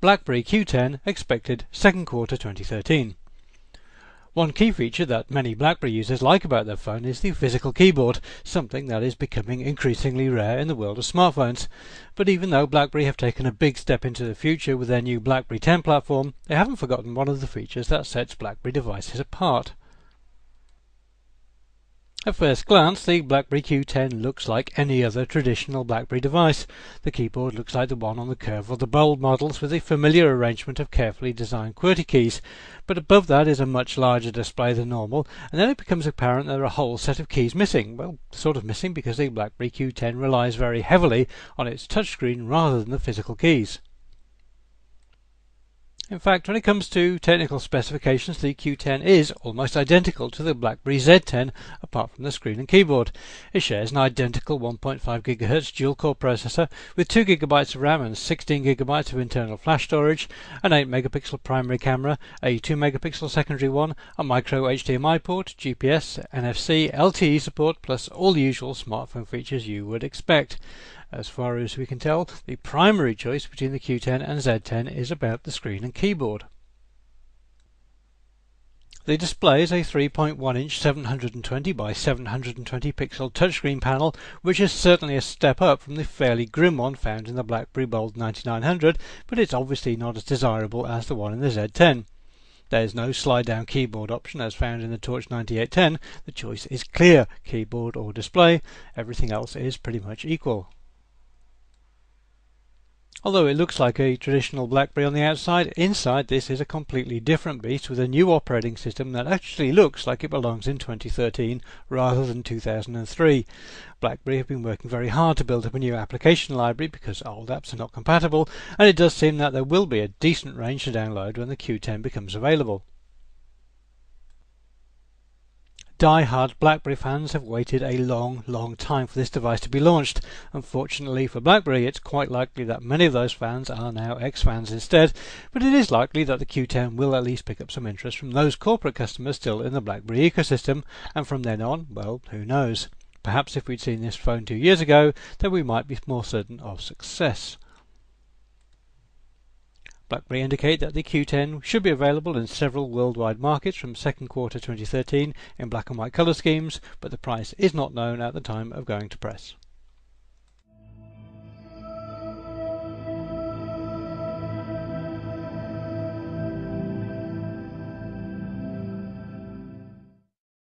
BlackBerry Q10 expected second quarter 2013. One key feature that many BlackBerry users like about their phone is the physical keyboard, something that is becoming increasingly rare in the world of smartphones. But even though BlackBerry have taken a big step into the future with their new BlackBerry 10 platform, they haven't forgotten one of the features that sets BlackBerry devices apart. At first glance, the BlackBerry Q10 looks like any other traditional BlackBerry device. The keyboard looks like the one on the Curve or the Bold models, with a familiar arrangement of carefully designed QWERTY keys. But above that is a much larger display than normal, and then it becomes apparent there are a whole set of keys missing. Well, sort of missing, because the BlackBerry Q10 relies very heavily on its touchscreen rather than the physical keys. In fact, when it comes to technical specifications, the Q10 is almost identical to the BlackBerry Z10 apart from the screen and keyboard. It shares an identical 1.5 GHz dual-core processor with 2 GB of RAM and 16 GB of internal flash storage, an 8 megapixel primary camera, a 2 megapixel secondary one, a micro HDMI port, GPS, NFC, LTE support, plus all the usual smartphone features you would expect. As far as we can tell, the primary choice between the Q10 and Z10 is about the screen and keyboard. The display is a 3.1-inch 720 by 720 pixel touchscreen panel, which is certainly a step up from the fairly grim one found in the BlackBerry Bold 9900, but it's obviously not as desirable as the one in the Z10. There is no slide-down keyboard option as found in the Torch 9810. The choice is clear: keyboard or display. Everything else is pretty much equal. Although it looks like a traditional BlackBerry on the outside, inside this is a completely different beast with a new operating system that actually looks like it belongs in 2013 rather than 2003. BlackBerry have been working very hard to build up a new application library because old apps are not compatible, and it does seem that there will be a decent range to download when the Q10 becomes available. Die-hard BlackBerry fans have waited a long time for this device to be launched. Unfortunately for BlackBerry, it's quite likely that many of those fans are now ex-fans instead, but it is likely that the Q10 will at least pick up some interest from those corporate customers still in the BlackBerry ecosystem, and from then on, well, who knows. Perhaps if we'd seen this phone 2 years ago, then we might be more certain of success. BlackBerry indicate that the Q10 should be available in several worldwide markets from second quarter 2013 in black and white colour schemes, but the price is not known at the time of going to press.